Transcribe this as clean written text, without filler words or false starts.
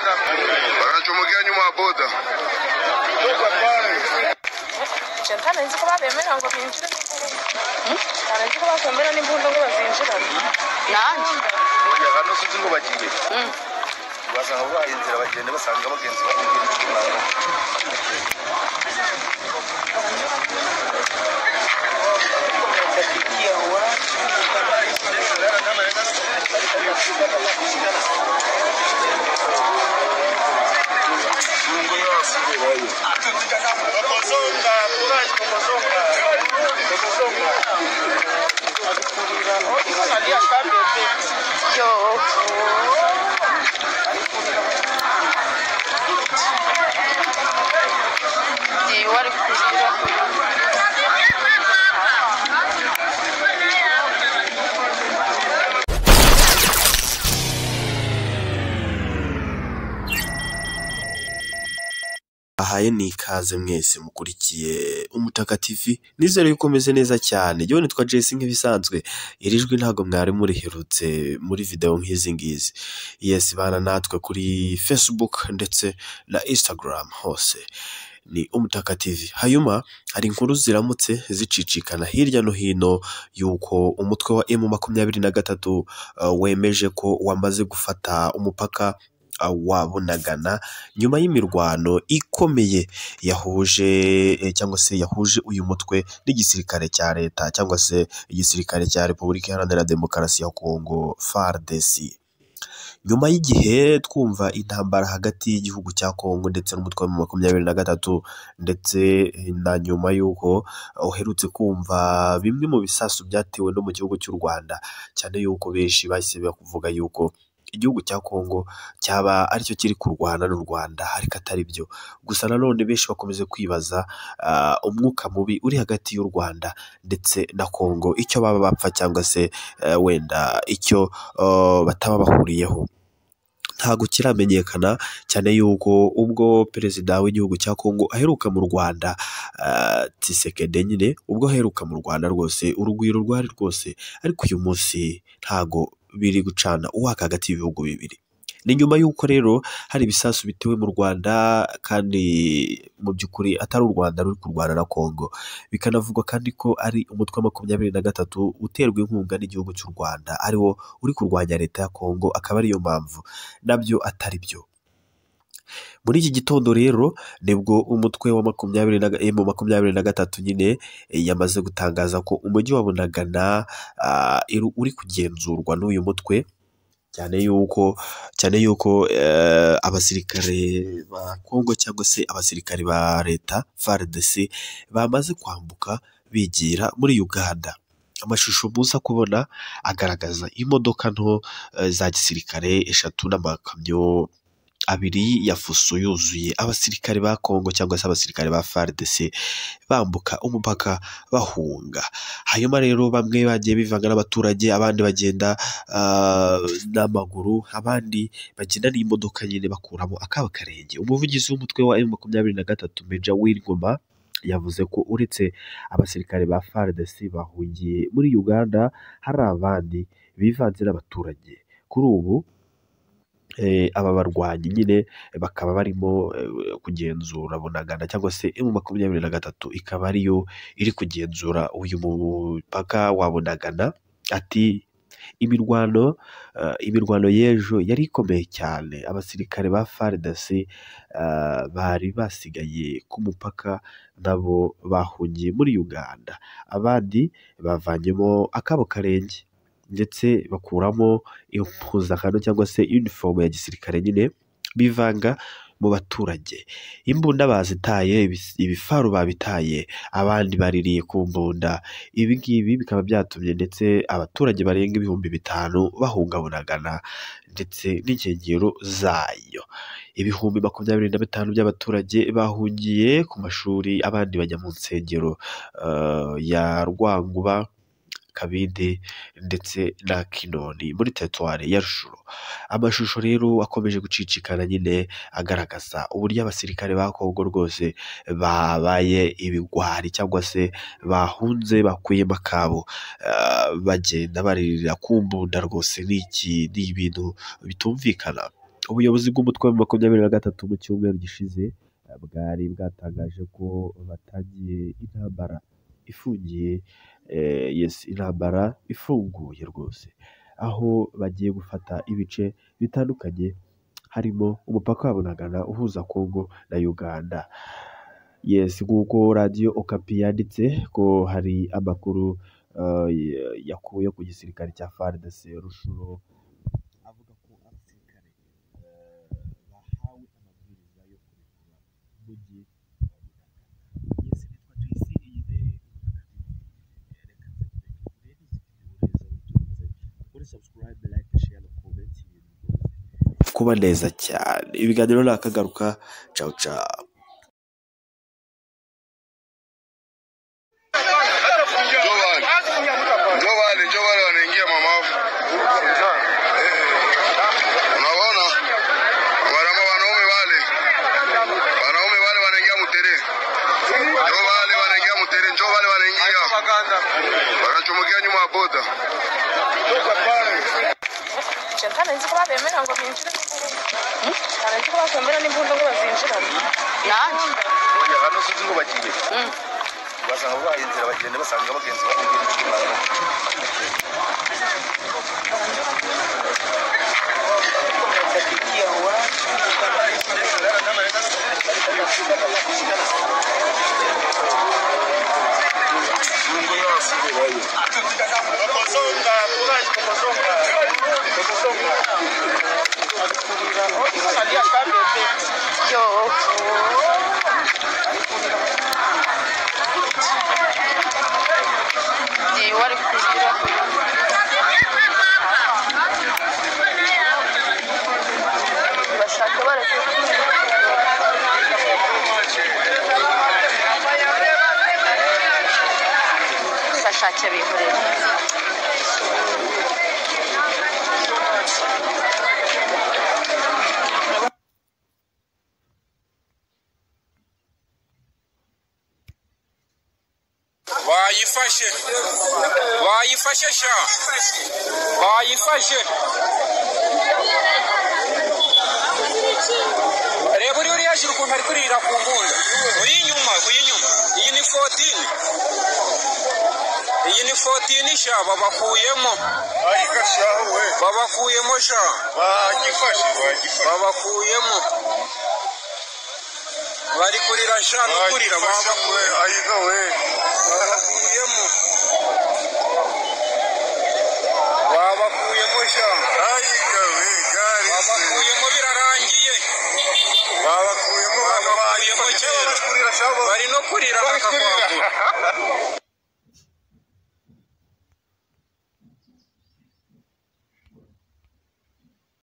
Wanachomokea nyuma ya boda. Chantana nzi ko babemera ngo binjire. Nzi ko bakwemera n'imbunda ngo bazinjirane. Nanje. Oya hano sinzi ngo bagiye. Basanga bayinzira bagende basanga bagenzi Ahaye ni ikaze mwese mukurikiye Umutaka TV, nizere yuko meze neza cyane. Jyewe nitwa Jesse nk'ibisanzwe, irijwi ntago mwari muriherutse muri video nk'izi ngizi. Yes, bana natwe kuri Facebook ndetse na Instagram hose ni Umutaka TV. Hayuma hari inkuru ziramutse zicicikana hirya no hino yuko umutwe wa M23 wemeje ko wamaze gufata umupaka wa Bunagana nyuma y'imirwano ikomeye yahuje cyangwa se yahuje uyu mutwe n'igisirikare cya leta cyangwa se igisirikare cya Repubulika Iharanira Demokarasi ya Kongo FARDC. Nyuma y'igihe twumva intambara hagati y'igihugu cya Kongo ndetse n'umutwe wa M23 ndetse na nyuma yuko uherutse kumva bimwe mu bisasu byatewe no mu gihugu cy'u Rwanda, cyane yuko benshi bahise bakuvuga yuko igihugu cya Kongo cyaba aricyo kiri kurwana n'u Rwanda, ariko atari byo. Gusa nanone benshi bakomeze kwibaza umwuka mubi uri hagati y'u Rwanda ndetse na Kongo, icyo baba bapfa cyangwa se wenda icyo bataba bahuriyeho ntago kiramenyekana, cyane yuko ubwo perezida w'igihugu cya Kongo aheruka mu Rwanda Tshisekedi nyine ubwo aheruka mu Rwanda rwose urugwiro rwari rwose, ariko uyu munsi ntago biri gucana uwaka hagati y'ibihugu bibiri. Ni nyuma yuko rero hari ibisasu bitewe mu Rwanda kandi mu by'ukuri atari u Rwanda ruri kurwana na Kongo, bikanavugwa kandi ko ari umutwe wa 23 uterwa inkunga n'igihugu cy'u Rwanda ariwo uri kurwanya leta ya Kongo, akaba ariyo mpamvu nabyo atari byo. Muri iki gitondo rero nibwo umutwe wa M23 nyine yamaze gutangaza ko umujyi wa Bunagana uri kugenzurwa n'uyu mutwe, cyane yuko abasirikare ba Kongo cyangwa se abasirikare ba leta FARDC bamaze kwambuka bigira muri Uganda. Amashusho muza kubona agaragaza imodoka nto za gisirikare 3 n'amakamyo 2 ya fuso yuzuye abasirikare ba Kongo cyangwa se abasirikare ba FARDC bambuka umupaka bahunga. Hanyuma rero bamwe bagiye bivanga n'abaturage, abandi bagenda n'amaguru, abandi bagenda n'imodoka nyine bakuramo akaba karenge. Umuvugizi w'umutwe wa M23 Major Wilgoma yavuze ko uretse abasirikare ba FARDC bahungiye muri Uganda, hari abandi bivanze n'abaturage. Kuri ubu aba barwanyi nyine bakaba barimo kugenzura Bunagana cyangwa se M23 ikaba ariyo iri kugenzura uyu mupaka wa Bunagana. Ati imirwano y'ejo yari ikomeye cyane, abasirikare ba FARDC bari basigaye ku mupaka nabo bahungiye muri Uganda, abandi bavanyemo akabo karenge ndetse bakuramo impuzankano cyangwa se uniform ya gisirikare nyine bivanga mu baturage. Imbunda bazitaye, ibifaru babitaye, abandi baririye ku mbunda. Ibi ngibi bikaba byatumye ndetse abaturage barenga 5,000 bahunga Bunagana ndetse n'inkengero zayo. 25,000 by'abaturage bahungiye ku mashuri, abandi bajya mu nsengero ya Rwanguba, Kabinde ndetse na Kinoni muri teritwari ya Rushuru. Amashusho rero akomeje gucicikana nyine agaragaza uburyo abasirikare ba Kongo rwose babaye ibigwari cyangwa se bahunze bakuyemo akabo, bagenda baririra ku mbunda rwose. Ni ibintu bitumvikana. ubuyobozi bw'umutwe wa 23 mu cyumweru gishize bwari bwatangaje ko batangiye intambara ifungiye intambara ifunguye rwose, aho bagiye gufata ibice bitandukanye harimo umupaka wa Bunagana uhuza Kongo na Uganda. Nk'uko radiyo Okapi yanditse ko hari amakuru yakuye ku gisirikare cya FARDC Rushuro avuga ko abasirikare bahawe amabwiriza yo kurekura umujyi wa Bunagana. Nitwa JC subscribe, like, share na comment kuba neza cyane. Ibiganiro nakagaruka. Ciao ciao. Njoo wanaingia mamavu. Unaona? Wanaume wale wanaingia mutere. Njoo wale wanaingia. Wanachomokea nyuma ya boda. Chantana nzi ko babemera ngo binjire. Nzi ko bakwemera n'imbunda ngo bazinjirane. Nanjye. Oya hano sinzi ngo bagiye. Basanga bayinzira bagende basanga bagenzi bagiye n'ikimara. Sasha bihorera. Bayifashe sha bayifashe reba uri yajira ukuntu ari kurira ku mbunda uri inyuma iyi ni 14 sha babakuyemo sha babakuyemo bari kurira sha no kurira babakuyemo sha babakuyemo birarangiye babakuyemo kera bari no kurira bakakwagura